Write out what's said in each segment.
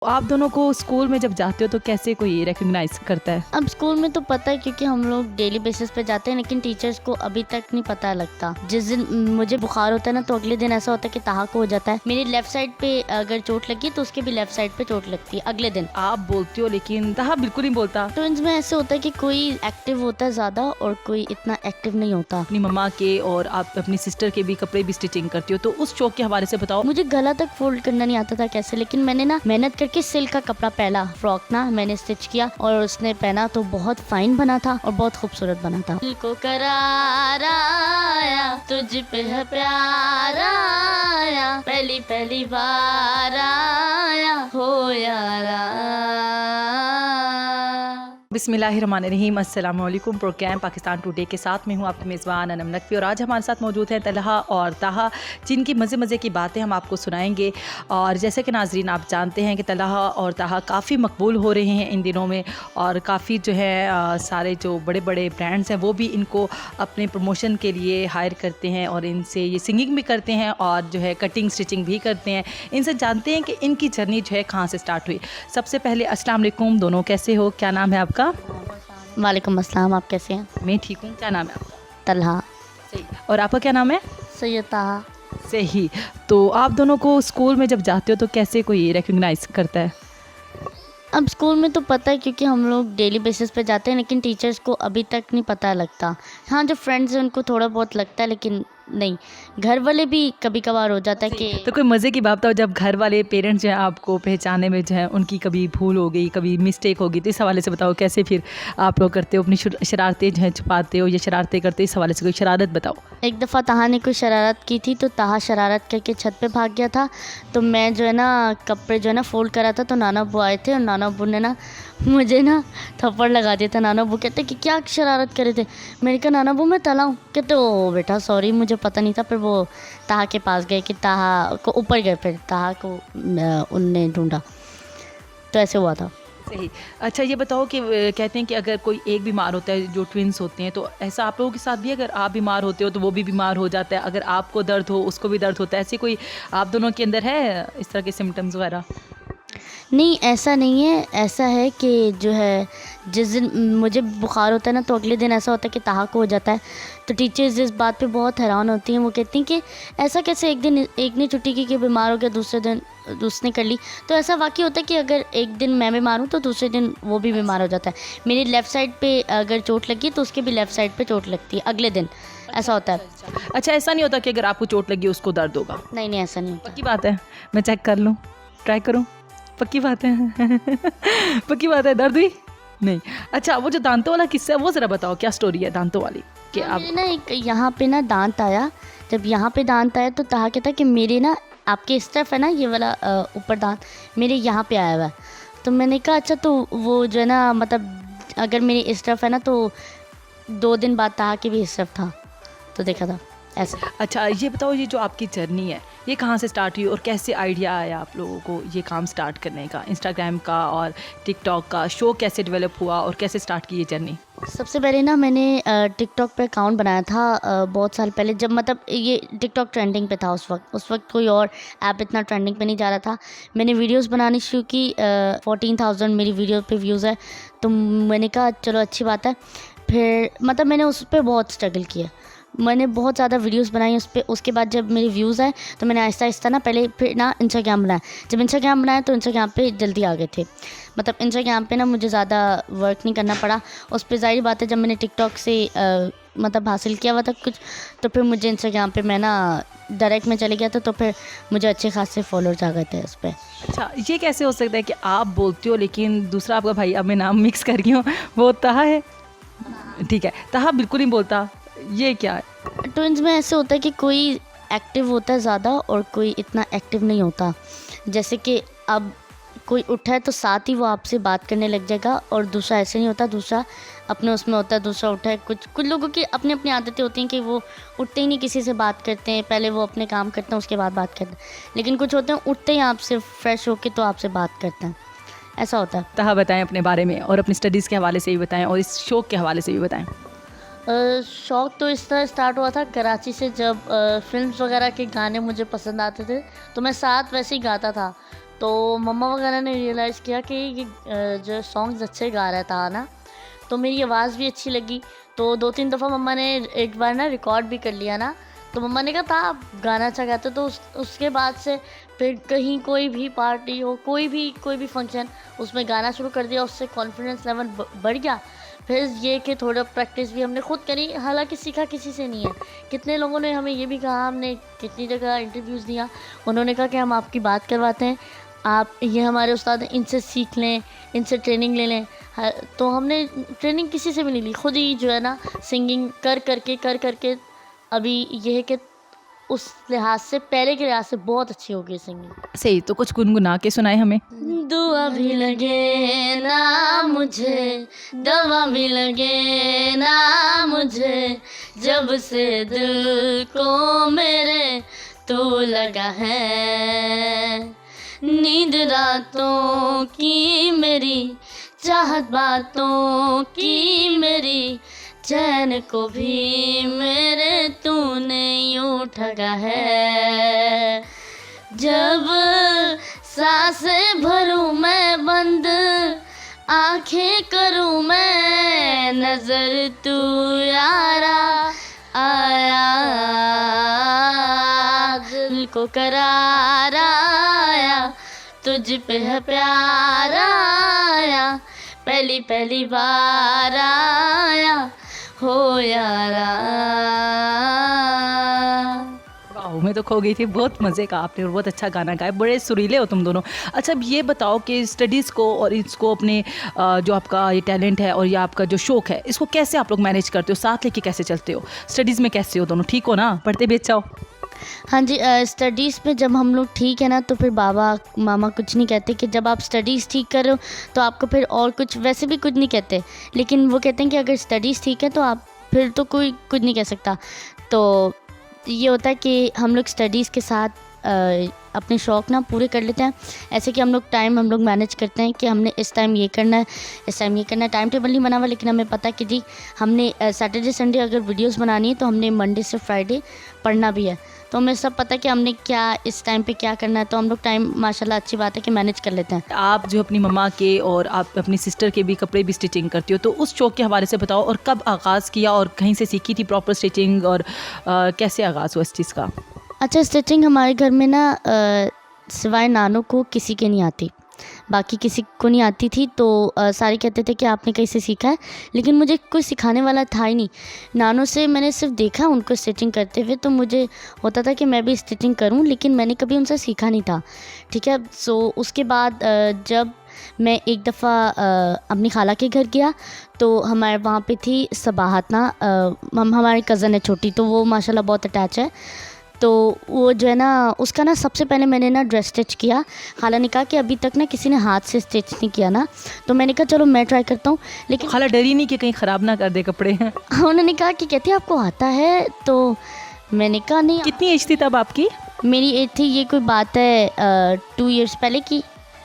आप दोनों को स्कूल में जब जाते हो तो कैसे कोई रिकग्नाइज करता है? अब स्कूल में तो पता है क्योंकि हम लोग डेली बेसिस पे जाते हैं, लेकिन टीचर्स को अभी तक नहीं पता लगता। जिस दिन मुझे बुखार होता है ना, तो अगले दिन ऐसा होता है कि ताहा को हो जाता है। मेरी लेफ्ट साइड पे अगर चोट लगी तो उसके भी लेफ्ट साइड पे चोट लगती है अगले दिन। आप बोलते हो लेकिन ताहा बिल्कुल नहीं बोलता। ट्विंस में ऐसे होता है कि कोई एक्टिव होता है ज्यादा और कोई इतना एक्टिव नहीं होता। अपनी मम्मा के और आप अपनी सिस्टर के भी कपड़े भी स्टिचिंग करती हो, तो उस शौक के हवाले से बताओ। मुझे गला तक फोल्ड करना नहीं आता था कैसे, लेकिन मैंने ना मेहनत करके सिल्क का कपड़ा पहला फ्रॉक ना मैंने स्टिच किया और उसने पहना तो बहुत फाइन बना था और बहुत खूबसूरत बना था। दिल को करार आया, तुझ पे है प्यार आया, पहली पहली बार आया हो यारा। बिस्मिल्लाहिर्रहमानिर्रहीम, अस्सलाम वालेकुम। प्रोग्राम पाकिस्तान टुडे के साथ में हूँ आपकी मेज़बान अनम नकवी और आज हमारे साथ मौजूद हैं तलहा और ताहा, जिनकी मज़े की बातें हम आपको सुनाएंगे। और जैसे कि नाजरीन आप जानते हैं कि तलहा और ताहा काफ़ी मकबूल हो रहे हैं इन दिनों में और काफ़ी जो है सारे जो बड़े बड़े ब्रांड्स हैं वो भी इनको अपने प्रमोशन के लिए हायर करते हैं और इनसे ये सिंगिंग भी करते हैं और जो है कटिंग स्टिचिंग भी करते हैं। इनसे जानते हैं कि इनकी जर्नी जो है कहाँ से स्टार्ट हुई। सबसे पहले अस्सलाम वालेकुम दोनों, कैसे हो, क्या नाम है आपका? वालेकुम अस्सलाम, आप कैसे हैं? मैं ठीक हूँ। क्या नाम है आपका? तलहा। सही। और आपका क्या नाम है? सैयद ताहा। सही। तो आप दोनों को स्कूल में जब जाते हो तो कैसे कोई रिकग्नाइज करता है? अब स्कूल में तो पता है क्योंकि हम लोग डेली बेसिस पे जाते हैं, लेकिन टीचर्स को अभी तक नहीं पता लगता। हाँ, जो फ्रेंड्स हैं उनको थोड़ा बहुत लगता है, लेकिन नहीं, घर वाले भी कभी कभार हो जाता है कि तो कोई मज़े की बात बताओ, जब घर वाले पेरेंट्स जो हैं आपको पहचाने में जो है उनकी कभी भूल हो गई, कभी मिस्टेक हो गई, तो इस हवाले से बताओ कैसे फिर आप लोग करते हो, अपनी शरारतें जो हैं छुपाते हो या शरारतें करते हो, इस हवाले से कोई शरारत बताओ। एक दफ़ा ताहा ने कोई शरारत की थी, तो ताहा शरारत करके छत पे भाग गया था। तो मैं जो है ना कपड़े जो है ना फोल्ड करा था, तो नाना अब्बू आए थे और नाना अब्बू ने ना मुझे ना थप्पड़ लगा दिया था। नाना अब्बू कहते कि क्या शरारत करे थे। मैंने कहा नाना अब्बू मैं तला हूँ। कहते ओ बेटा सॉरी, मुझे पता नहीं था। फिर वो ताहा के पास गए कि ताहा को ऊपर गए, फिर ताहा को उनने ढूंढा, तो ऐसे हुआ था। सही। अच्छा ये बताओ कि कहते हैं कि अगर कोई एक बीमार होता है, जो ट्विंस होते हैं, तो ऐसा आप लोगों के साथ भी, अगर आप बीमार होते हो तो वो भी बीमार हो जाता है, अगर आपको दर्द हो उसको भी दर्द होता है, ऐसे कोई आप दोनों के अंदर है इस तरह के सिम्टम्स वगैरह? नहीं, ऐसा नहीं है। ऐसा है कि जो है जिस दिन मुझे बुखार होता है ना, तो अगले दिन ऐसा होता है कि ताहा को हो जाता है। तो टीचर्स इस बात पे बहुत हैरान होती हैं। वो कहती हैं कि ऐसा कैसे, एक दिन एक ने छुट्टी की कि बीमार हो गया, दूसरे दिन उसने कर ली। तो ऐसा वाकई होता है कि अगर एक दिन मैं बीमार हूँ तो दूसरे दिन वो भी बीमार हो जाता है। मेरी लेफ़्ट साइड पे अगर चोट लगी तो उसके भी लेफ़्ट साइड पे चोट लगती है अगले दिन, ऐसा होता है। अच्छा ऐसा नहीं होता कि अगर आपको चोट लगी उसको दर्द होगा? नहीं नहीं, ऐसा नहीं होता। पक्की बात है? मैं चेक कर लूँ, ट्राई करूँ? पक्की बात है? पक्की बात है, दर्द हुई नहीं? अच्छा वो जो दांतों वाला किस्सा है वो ज़रा बताओ, क्या स्टोरी है दांतों वाली कि आप? मेरे ना एक यहाँ पे ना दांत आया। जब यहाँ पे दांत आया तो ताहा कहता कि मेरे ना आपके इस तरफ है ना ये वाला ऊपर दांत मेरे यहाँ पे आया हुआ है। तो मैंने कहा अच्छा, तो वो जो है ना मतलब अगर मेरी इस तरफ है ना, तो 2 दिन बाद ताहा के भी इस तरफ था, तो देखा था ऐसा। अच्छा ये बताओ, ये जो आपकी जर्नी है ये कहाँ से स्टार्ट हुई और कैसे आइडिया आया आप लोगों को ये काम स्टार्ट करने का, इंस्टाग्राम का और टिकटॉक का शो कैसे डेवलप हुआ और कैसे स्टार्ट की ये जर्नी? सबसे पहले ना मैंने टिकटॉक पे अकाउंट बनाया था बहुत साल पहले, जब मतलब ये टिकटॉक ट्रेंडिंग पे था उस वक्त कोई और ऐप इतना ट्रेंडिंग पे नहीं जा रहा था। मैंने वीडियोस बनानी शुरू की। 14,000 मेरी वीडियो पे व्यूज़ है। तो मैंने कहा चलो अच्छी बात है। फिर मतलब मैंने उस पर बहुत स्ट्रगल किया। मैंने बहुत ज़्यादा वीडियोस बनाई उस पर। उसके बाद जब मेरे व्यूज़ आए तो मैंने आहिस्ता आहिस्ता ना पहले फिर ना इंस्टाग्राम बनाया। जब इंस्टाग्राम बनाया तो इंस्टाग्राम पे जल्दी आ गए थे। मतलब इंस्टाग्राम पे ना मुझे ज़्यादा वर्क नहीं करना पड़ा। उस पर ज़ाहिर बात है जब मैंने टिकटॉक से मतलब हासिल किया हुआ था कुछ, तो फिर मुझे इंस्टाग्राम पे मैं ना डायरेक्ट में चले गया था, तो फिर मुझे अच्छे खासे फॉलोअर्स आ गए थे उस पर। अच्छा ये कैसे हो सकता है कि आप बोलते हो लेकिन दूसरा आपका भाई, अब मैं नाम मिक्स कर रही हूँ, वो ताहा है, ठीक है, ताहा बिल्कुल नहीं बोलता, ये क्या है? ट्विंस में ऐसे होता है कि कोई एक्टिव होता है ज़्यादा और कोई इतना एक्टिव नहीं होता। जैसे कि अब कोई उठा है तो साथ ही वो आपसे बात करने लग जाएगा, और दूसरा ऐसे नहीं होता। दूसरा अपने उसमें होता है, दूसरा उठा है। कुछ लोगों की अपनी अपनी आदतें होती हैं कि वो उठते ही नहीं किसी से बात करते हैं, पहले वो अपने काम करते हैं उसके बाद बात करते हैं। लेकिन कुछ होते हैं उठते ही आपसे फ्रेश होके तो आपसे बात करते हैं, ऐसा होता है। ताहा बताएं अपने बारे में और अपनी स्टडीज़ के हवाले से भी बताएं और इस शौक के हवाले से भी बताएं। शौक़ तो इस तरह स्टार्ट हुआ था कराची से, जब फिल्म्स वगैरह के गाने मुझे पसंद आते थे तो मैं साथ वैसे ही गाता था। तो मम्मा वगैरह ने रियलाइज़ किया कि ये जो सॉन्ग्स अच्छे गा रहा था ना, तो मेरी आवाज़ भी अच्छी लगी। तो 2-3 दफ़ा मम्मा ने एक बार ना रिकॉर्ड भी कर लिया ना, तो मम्मा ने कहा था आप गाना अच्छा गाते हो। तो उसके बाद से फिर कहीं कोई भी पार्टी हो, कोई भी फंक्शन, उसमें गाना शुरू कर दिया। उससे कॉन्फिडेंस लेवल बढ़ गया। फिर ये कि थोड़ा प्रैक्टिस भी हमने खुद करी, हालांकि सीखा किसी से नहीं है। कितने लोगों ने हमें ये भी कहा, हमने कितनी जगह इंटरव्यूज़ दिया, उन्होंने कहा कि हम आपकी बात करवाते हैं, आप ये हमारे उस्ताद हैं, इनसे सीख लें, इनसे ट्रेनिंग ले लें। तो हमने ट्रेनिंग किसी से भी नहीं ली, खुद ही जो है ना सिंगिंग कर करके अभी ये है कि उस लिहाज से, पहले के लिहाज से बहुत अच्छी हो गई सिंगिंग। सही, तो कुछ गुनगुना के सुनाए हमें। दुआ भी लगे ना मुझे, दवा भी लगे ना मुझे, जब से दिल को मेरे तू लगा है। नींद रातों की मेरी, चाहत बातों की मेरी, चैन को भी मेरे तूने यूं ठगा है। जब सांसें भरूं मैं बंद, आंखें करूं मैं नजर, तू यारा आया, दिल को करार आया, तुझ पे है प्यार आया, पहली बार आया हो यारा। वाह, मैं तो खो गई थी। बहुत मज़े का आपने और बहुत अच्छा गाना गाया, बड़े सुरीले हो तुम दोनों। अच्छा, अब ये बताओ कि स्टडीज़ को और इसको अपने जो आपका ये टैलेंट है और ये आपका जो शौक़ है, इसको कैसे आप लोग मैनेज करते हो, साथ लेके कैसे चलते हो? स्टडीज़ में कैसे हो दोनों, ठीक हो ना, पढ़ते भी अच्छा हो? हाँ जी, स्टडीज़ में जब हम लोग ठीक है ना, तो फिर बाबा मामा कुछ नहीं कहते कि जब आप स्टडीज़ ठीक कर रहे हो तो आपको फिर और कुछ, वैसे भी कुछ नहीं कहते, लेकिन वो कहते हैं कि अगर स्टडीज़ ठीक है तो आप फिर तो कोई कुछ नहीं कह सकता। तो ये होता है कि हम लोग स्टडीज़ के साथ अपने शौक़ ना पूरे कर लेते हैं। ऐसे कि हम लोग मैनेज करते हैं कि हमने इस टाइम ये करना है, इस टाइम ये करना है। टाइम टेबल नहीं बना हुआ, लेकिन हमें पता है कि जी हमने सैटरडे संडे अगर वीडियोस बनानी है तो हमने मंडे से फ्राइडे पढ़ना भी है। तो हमें सब पता है कि हमने क्या इस टाइम पे क्या करना है। तो हम लोग टाइम माशाल्लाह अच्छी बात है कि मैनेज कर लेते हैं। आप जो अपनी मम्मा के और आप अपनी सिस्टर के भी कपड़े भी स्टिचिंग करती हो, तो उस शौक़ के हवाले से बताओ, और कब आगाज़ किया और कहीं से सीखी थी प्रॉपर स्टिचिंग, और कैसे आगाज़ हुआ इस चीज़ का? अच्छा, स्टिचिंग हमारे घर में ना सिवाय नानों को किसी के नहीं आती, बाकी किसी को नहीं आती थी। तो सारे कहते थे कि आपने कहीं से सीखा है, लेकिन मुझे कोई सिखाने वाला था ही नहीं। नानों से मैंने सिर्फ देखा उनको स्टिचिंग करते हुए, तो मुझे होता था कि मैं भी स्टिचिंग करूं, लेकिन मैंने कभी उनसे सीखा नहीं था। ठीक है, सो उसके बाद जब मैं एक दफ़ा अपनी खाला के घर गया, तो हमारे वहाँ पे थी सबाहत ना, हमारी कज़न है छोटी, तो वो माशाल्लाह बहुत अटैच है। तो वो जो है ना, उसका ना सबसे पहले मैंने ना ड्रेस स्टिच किया। खाला ने कहा कि अभी तक ना किसी ने हाथ से स्टिच नहीं किया ना, तो मैंने कहा चलो मैं ट्राई करता हूँ। लेकिन खाला डरी नहीं कि कहीं ख़राब ना कर दे कपड़े? उन्होंने कहा कि कहती आपको आता है, तो मैंने कहा नहीं। कितनी एज थी तब आपकी? मेरी एज थी, ये कोई बात है 2 इयर्स पहले की।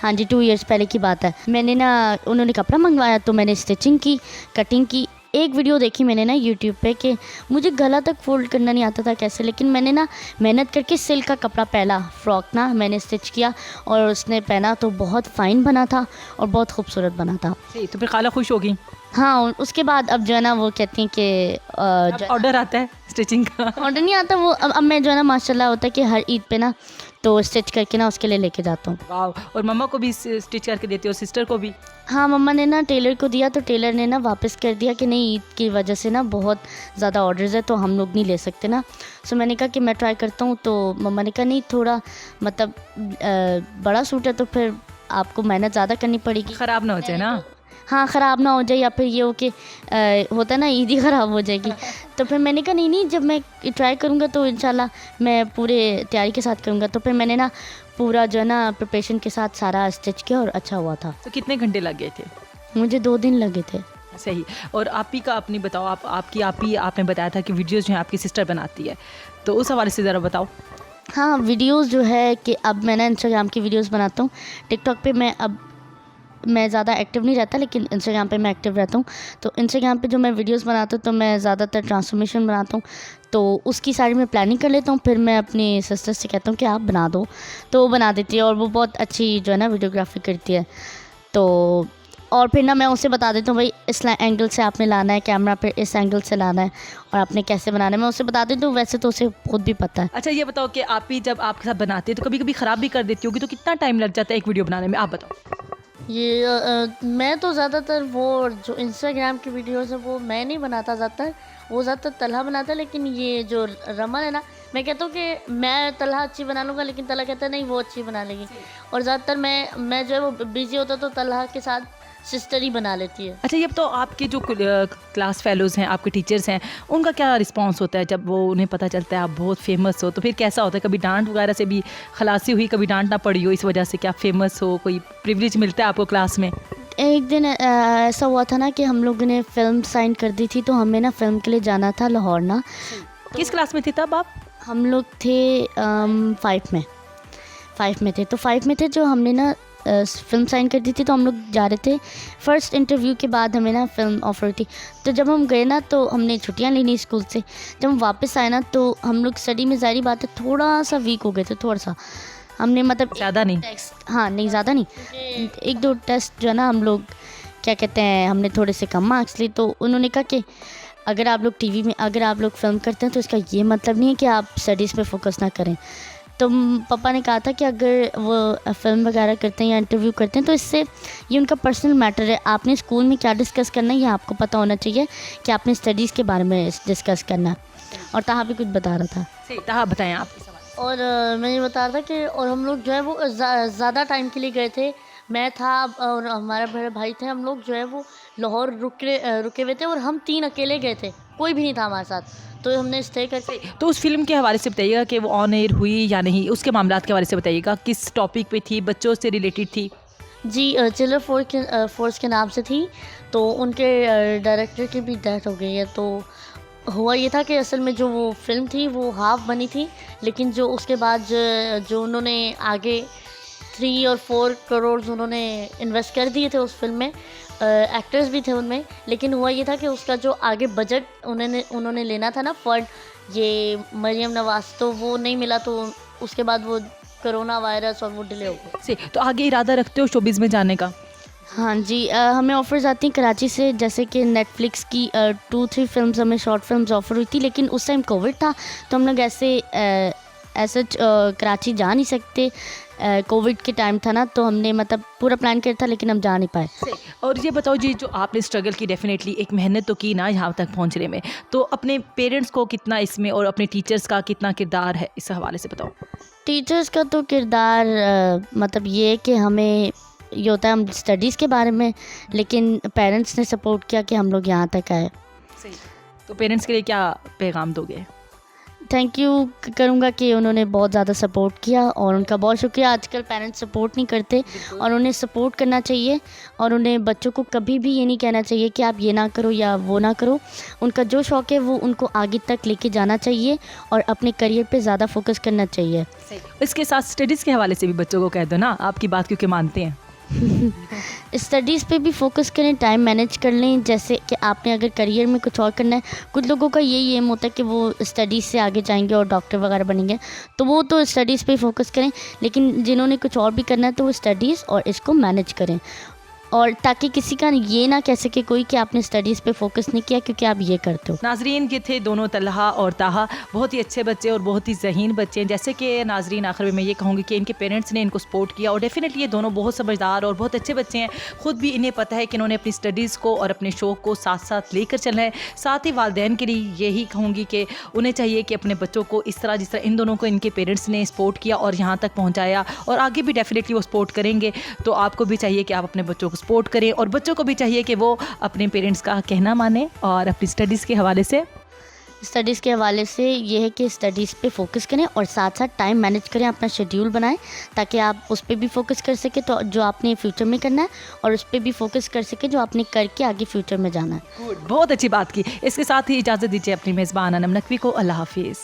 हाँ जी, 2 इयर्स पहले की बात है। मैंने ना, उन्होंने कपड़ा मंगवाया तो मैंने स्टिचिंग की, कटिंग की। एक वीडियो देखी मैंने ना यूट्यूब पे कि मुझे गला तक फोल्ड करना नहीं आता था कैसे, लेकिन मैंने ना मेहनत करके सिल्क का कपड़ा, पहला फ्रॉक ना मैंने स्टिच किया, और उसने पहना तो बहुत फ़ाइन बना था और बहुत खूबसूरत बना था। सही, तो फिर खाला खुश होगी? हाँ, उसके बाद अब जो है ना वो कहती हैं कि ऑर्डर आता है स्टिचिंग का? ऑर्डर नहीं आता वो, अब मैं जो है ना माशाल्लाह होता है कि हर ईद पे ना तो स्टिच करके ना उसके लिए लेके जाता हूँ। वाह, और मम्मा को भी स्टिच करके देती हो, सिस्टर को भी? हाँ, मम्मा ने ना टेलर को दिया, तो टेलर ने ना वापस कर दिया कि नहीं, ईद की वजह से ना बहुत ज़्यादा ऑर्डर्स है तो हम लोग नहीं ले सकते ना। सो मैंने कहा कि मैं ट्राई करता हूँ। तो मम्मा ने कहा नहीं, थोड़ा मतलब बड़ा सूट है तो फिर आपको मेहनत ज़्यादा करनी पड़ेगी, ख़राब ना हो जाए ना। हाँ, ख़राब ना हो जाए, या फिर ये हो कि होता है ना ईद ही ख़राब हो जाएगी। तो फिर मैंने कहा नहीं, जब मैं ट्राई करूँगा तो इंशाल्लाह मैं पूरे तैयारी के साथ करूँगा। तो फिर मैंने ना पूरा जो है ना प्रिपरेशन के साथ सारा स्टिच किया और अच्छा हुआ था। तो कितने घंटे लग गए थे? मुझे 2 दिन लगे थे। सही, और आप ही का अपनी बताओ, आपने बताया था कि वीडियोज़ जो हैं आपकी सिस्टर बनाती है, तो उस हवाले से ज़रा बताओ। हाँ, वीडियोज़ जो है कि अब मैं ना इंस्टाग्राम की वीडियोज़ बनाता हूँ, टिकटॉक पे मैं अब मैं ज़्यादा एक्टिव नहीं रहता, लेकिन इंस्टाग्राम पे मैं एक्टिव रहता हूँ। तो इंस्टाग्राम पे जो मैं वीडियोस बनाता हूँ तो मैं ज़्यादातर ट्रांसफॉर्मेशन बनाता हूँ, तो उसकी सारी मैं प्लानिंग कर लेता हूँ। फिर मैं अपनी सिस्टर से कहता हूँ कि आप बना दो, तो वो बना देती है और वो बहुत अच्छी जो है ना वीडियोग्राफी करती है। तो और फिर ना मैं उसे बता देता हूँ भाई इस एंगल से आपने लाना है कैमरा, फिर इस एंगल से लाना है और आपने कैसे बनाना है, मैं उसे बता देती हूँ। वैसे तो उसे खुद भी पता है। अच्छा ये बताओ कि आप ही जब आपके साथ बनाते हैं तो कभी कभी ख़राब भी कर देती होगी, तो कितना टाइम लग जाता है एक वीडियो बनाने में, आप बताओ। मैं तो ज़्यादातर वो जो इंस्टाग्राम की वीडियोस है वो मैं नहीं बनाता ज़्यादातर, वो ज़्यादातर तलहा बनाता है। लेकिन ये जो रमन है ना, मैं कहता हूँ कि मैं तलहा अच्छी बना लूँगा, लेकिन तलहा कहता है नहीं वो अच्छी बना लेगी। और ज़्यादातर मैं जो है वो बिजी होता तो तलहा के साथ सिस्टर ही बना लेती है। अच्छा ये तो आपके जो क्लास फेलोज़ हैं, आपके टीचर्स हैं, उनका क्या रिस्पांस होता है जब वो उन्हें पता चलता है आप बहुत फेमस हो, तो फिर कैसा होता है? कभी डांट वगैरह से भी खलासी हुई, कभी डांट ना पड़ी हो इस वजह से कि आप फेमस हो, कोई प्रिविलेज मिलता है आपको क्लास में? एक दिन ऐसा हुआ था ना कि हम लोगों ने फ़िल्म साइन कर दी थी, तो हमें ना फ़िल्म के लिए जाना था लाहौर ना। किस क्लास में थे तब आप? हम लोग थे 5 में थे। तो 5 में थे जो हमने ना फ़िल्म साइन कर दी थी, तो हम लोग जा रहे थे। फ़र्स्ट इंटरव्यू के बाद हमें ना फ़िल्म ऑफ़र थी, तो जब हम गए ना तो हमने छुट्टियां ली नहीं स्कूल से। जब हम वापस आए ना तो हम लोग स्टडी में ज़ाहिर बात है थोड़ा सा वीक हो गए थे, थोड़ा सा। हमने मतलब ज़्यादा नहीं? टेस्ट, हाँ नहीं ज़्यादा नहीं, 1-2 टेस्ट जो है ना हम लोग क्या कहते हैं हमने थोड़े से कम मार्क्स लिए। तो उन्होंने कहा कि अगर आप लोग टीवी में अगर आप लोग फ़िल्म करते हैं तो इसका ये मतलब नहीं है कि आप स्टडीज़ पे फोकस ना करें। तो पापा ने कहा था कि अगर वो फ़िल्म वगैरह करते हैं या इंटरव्यू करते हैं तो इससे ये उनका पर्सनल मैटर है। आपने स्कूल में क्या डिस्कस करना है ये आपको पता होना चाहिए कि आपने स्टडीज़ के बारे में डिस्कस करना है। और तहा भी कुछ बता रहा था। सही, तहा बताएं आपके सवाल। और मैं ये बता रहा था कि और हम लोग जो है वो ज़्यादा टाइम के लिए गए थे। मैं था और हमारा बड़े भाई थे, हम लोग जो है वो लाहौर रुके हुए थे और हम 3 अकेले गए थे, कोई भी नहीं था हमारे साथ। तो हमने स्टे करके तो उस फिल्म के हवाले से बताइएगा कि वो ऑन एयर हुई या नहीं, उसके मामलात के हवाले से बताइएगा, किस टॉपिक पे थी, बच्चों से रिलेटेड थी? जी चिल्ड्रन फोर्स के नाम से थी। तो उनके डायरेक्टर की भी डेथ हो गई है। तो हुआ ये था कि असल में जो वो फिल्म थी वो हाफ बनी थी, लेकिन जो उसके बाद जो उन्होंने आगे 3 और 4 करोड़ उन्होंने इन्वेस्ट कर दिए थे उस फिल्म में, एक्टर्स भी थे उनमें। लेकिन हुआ ये था कि उसका जो आगे बजट उन्होंने लेना था ना फंड, ये मरियम नवाज़, तो वो नहीं मिला। तो उसके बाद वो कोरोना वायरस और वो डिले हो गया। से तो आगे इरादा रखते हो शोबिज़ में जाने का? हाँ जी, हमें ऑफ़र्स आती हैं कराची से, जैसे कि नेटफ्लिक्स की 2-3 फ़िल्म्स हमें शॉर्ट फ़िल्म्स ऑफ़र हुई थी। लेकिन उस टाइम कोविड था तो हम लोग ऐसे कराची जा नहीं सकते। कोविड के टाइम था ना, तो हमने मतलब पूरा प्लान किया था लेकिन हम जा नहीं पाए। और ये बताओ जी, जो आपने स्ट्रगल की, डेफिनेटली एक मेहनत तो की ना यहाँ तक पहुँचने में, तो अपने पेरेंट्स को कितना इसमें और अपने टीचर्स का कितना किरदार है, इस हवाले से बताओ। टीचर्स का तो किरदार मतलब ये है कि हमें ये होता है हम स्टडीज़ के बारे में, लेकिन पेरेंट्स ने सपोर्ट किया कि हम लोग यहाँ तक आए। सही। तो पेरेंट्स के लिए क्या पैगाम दोगे? थैंक यू करूँगा कि उन्होंने बहुत ज़्यादा सपोर्ट किया और उनका बहुत शुक्रिया। आजकल पेरेंट्स सपोर्ट नहीं करते और उन्हें सपोर्ट करना चाहिए और उन्हें बच्चों को कभी भी ये नहीं कहना चाहिए कि आप ये ना करो या वो ना करो। उनका जो शौक़ है वो उनको आगे तक लेके जाना चाहिए और अपने करियर पे ज़्यादा फोकस करना चाहिए। इसके साथ स्टडीज़ के हवाले से भी बच्चों को कह दो ना, आपकी बात क्योंकि मानते हैं। स्टडीज़ पे भी फोकस करें, टाइम मैनेज कर लें। जैसे कि आपने अगर करियर में कुछ और करना है, कुछ लोगों का यही एम होता है कि वो स्टडीज़ से आगे जाएंगे और डॉक्टर वगैरह बनेंगे, तो वो तो स्टडीज़ पे फोकस करें। लेकिन जिन्होंने कुछ और भी करना है तो वो स्टडीज़ और इसको मैनेज करें, और ताकि किसी का ये ना कह सके कोई कि आपने स्टडीज़ पे फोकस नहीं किया क्योंकि आप ये करते हो। नाजरीन, ये थे दोनों तलहा और ताहा, बहुत ही अच्छे बच्चे और बहुत ही ज़हीन बच्चे हैं। जैसे कि नाजरीन, आखिर में मैं ये कहूँगी कि इनके पेरेंट्स ने इनको सपोर्ट किया और डेफिनेटली ये दोनों बहुत समझदार और बहुत अच्छे बच्चे हैं। ख़ुद भी इन्हें पता है कि इन्होंने अपनी स्टडीज़ को और अपने शौक़ को साथ साथ लेकर चलना है। साथ ही वालिदैन के लिए यही कहूँगी कि उन्हें चाहिए कि अपने बच्चों को इस तरह जिस तरह इन दोनों को इनके पेरेंट्स ने सपोर्ट किया और यहाँ तक पहुँचाया, और आगे भी डेफिनेटली वो सपोर्ट करेंगे। तो आपको भी चाहिए कि आप अपने बच्चों को सपोर्ट करें और बच्चों को भी चाहिए कि वो अपने पेरेंट्स का कहना माने। और अपनी स्टडीज़ के हवाले से ये है कि स्टडीज़ पे फोकस करें और साथ साथ टाइम मैनेज करें, अपना शेड्यूल बनाएं ताकि आप उस पे भी फोकस कर सकें तो जो आपने फ्यूचर में करना है, और उस पे भी फोकस कर सकें जो आपने करके आगे फ्यूचर में जाना है। बहुत अच्छी बात की। इसके साथ ही इजाज़त दीजिए अपनी मेज़बान अनम नकवी को। अल्लाह हाफिज़।